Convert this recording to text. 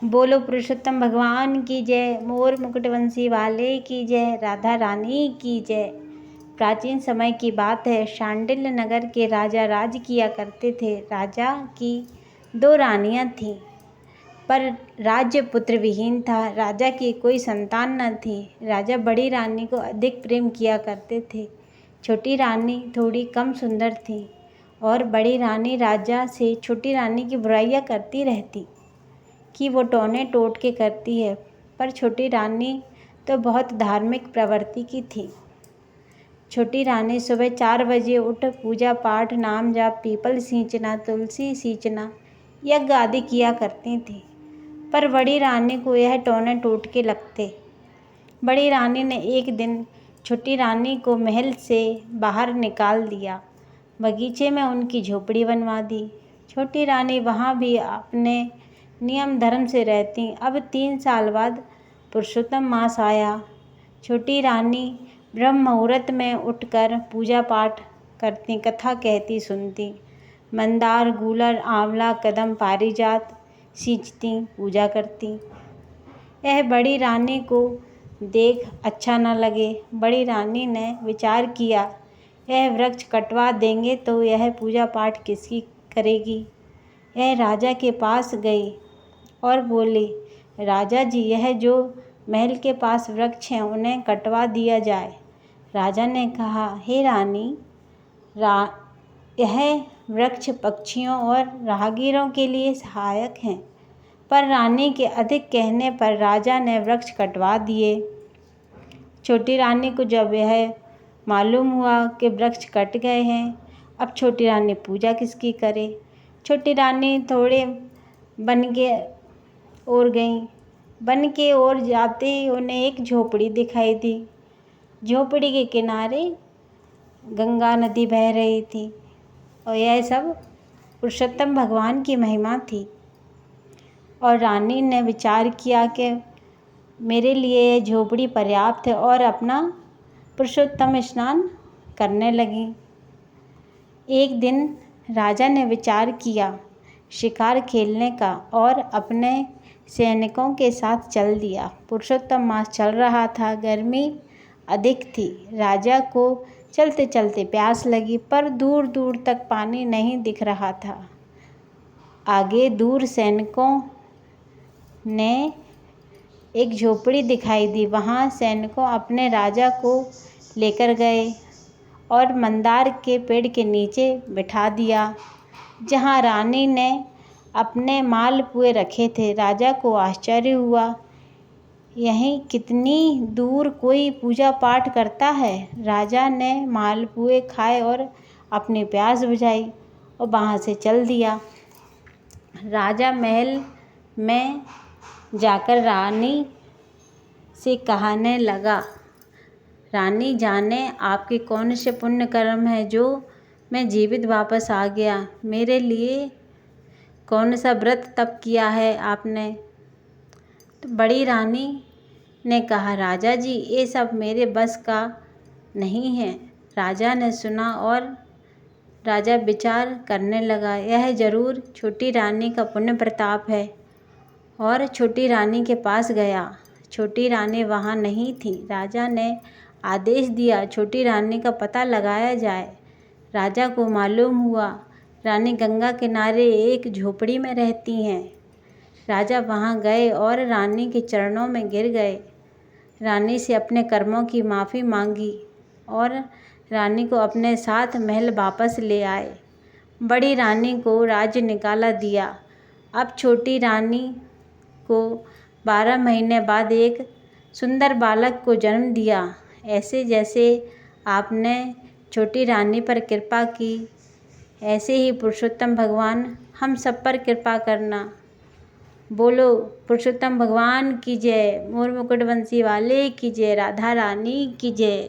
बोलो पुरुषोत्तम भगवान की जय, मोर मुकुटवंशी वाले की जय, राधा रानी की जय। प्राचीन समय की बात है, शांडिल्य नगर के राजा राज किया करते थे। राजा की 2 रानियां थीं, पर राज्य पुत्र विहीन था। राजा की कोई संतान न थी। राजा बड़ी रानी को अधिक प्रेम किया करते थे। छोटी रानी थोड़ी कम सुंदर थी और बड़ी रानी राजा से छोटी रानी की बुराइयां करती रहती कि वो टोने टोट के करती है, पर छोटी रानी तो बहुत धार्मिक प्रवृत्ति की थी। छोटी रानी सुबह 4 बजे उठ पूजा पाठ, नाम जाप, पीपल सींचना, तुलसी सींचना, यज्ञ आदि किया करती थी, पर बड़ी रानी को यह टोने टोट के लगते। बड़ी रानी ने एक दिन छोटी रानी को महल से बाहर निकाल दिया। बगीचे में उनकी झोपड़ी बनवा दी। छोटी रानी वहाँ भी अपने नियम धर्म से रहती। अब 3 साल बाद पुरुषोत्तम मास आया। छोटी रानी ब्रह्म मुहूर्त में उठकर पूजा पाठ करती, कथा कहती सुनती, मंदार, गूलर, आंवला, कदम, पारिजात सींचती, पूजा करती। यह बड़ी रानी को देख अच्छा न लगे। बड़ी रानी ने विचार किया, यह वृक्ष कटवा देंगे तो यह पूजा पाठ किसकी करेगी। यह राजा के पास गई और बोली, राजा जी, यह जो महल के पास वृक्ष हैं उन्हें कटवा दिया जाए। राजा ने कहा, हे रानी, यह वृक्ष पक्षियों और राहगीरों के लिए सहायक हैं। पर रानी के अधिक कहने पर राजा ने वृक्ष कटवा दिए। छोटी रानी को जब यह मालूम हुआ कि वृक्ष कट गए हैं, अब छोटी रानी पूजा किसकी करे। छोटी रानी थोड़े बन के और गई। बन के ओर जाते ही उन्हें एक झोपड़ी दिखाई दी। झोपड़ी के किनारे गंगा नदी बह रही थी और यह सब पुरुषोत्तम भगवान की महिमा थी। और रानी ने विचार किया कि मेरे लिए यह झोपड़ी पर्याप्त है और अपना पुरुषोत्तम स्नान करने लगी। एक दिन राजा ने विचार किया शिकार खेलने का और अपने सैनिकों के साथ चल दिया। पुरुषोत्तम मास चल रहा था, गर्मी अधिक थी। राजा को चलते चलते प्यास लगी, पर दूर दूर तक पानी नहीं दिख रहा था। आगे दूर सैनिकों ने एक झोपड़ी दिखाई दी। वहाँ सैनिकों अपने राजा को लेकर गए और मंदार के पेड़ के नीचे बिठा दिया, जहाँ रानी ने अपने मालपुए रखे थे। राजा को आश्चर्य हुआ, यहीं कितनी दूर कोई पूजा पाठ करता है। राजा ने मालपुए खाए और अपनी प्यास बुझाई और वहाँ से चल दिया। राजा महल में जाकर रानी से कहने लगा, रानी जाने आपके कौन से पुण्य कर्म है जो मैं जीवित वापस आ गया। मेरे लिए कौन सा व्रत तप किया है आपने। तो बड़ी रानी ने कहा, राजा जी, ये सब मेरे बस का नहीं है। राजा ने सुना और राजा विचार करने लगा, यह जरूर छोटी रानी का पुण्य प्रताप है, और छोटी रानी के पास गया। छोटी रानी वहाँ नहीं थी। राजा ने आदेश दिया छोटी रानी का पता लगाया जाए। राजा को मालूम हुआ रानी गंगा किनारे एक झोपड़ी में रहती हैं। राजा वहाँ गए और रानी के चरणों में गिर गए। रानी से अपने कर्मों की माफ़ी मांगी और रानी को अपने साथ महल वापस ले आए। बड़ी रानी को राज्य निकाला दिया। अब छोटी रानी को 12 महीने बाद एक सुंदर बालक को जन्म दिया। ऐसे जैसे आपने छोटी रानी पर कृपा की, ऐसे ही पुरुषोत्तम भगवान हम सब पर कृपा करना। बोलो पुरुषोत्तम भगवान की जय, मोर मुकुटवंशी वाले की जय, राधा रानी की जय।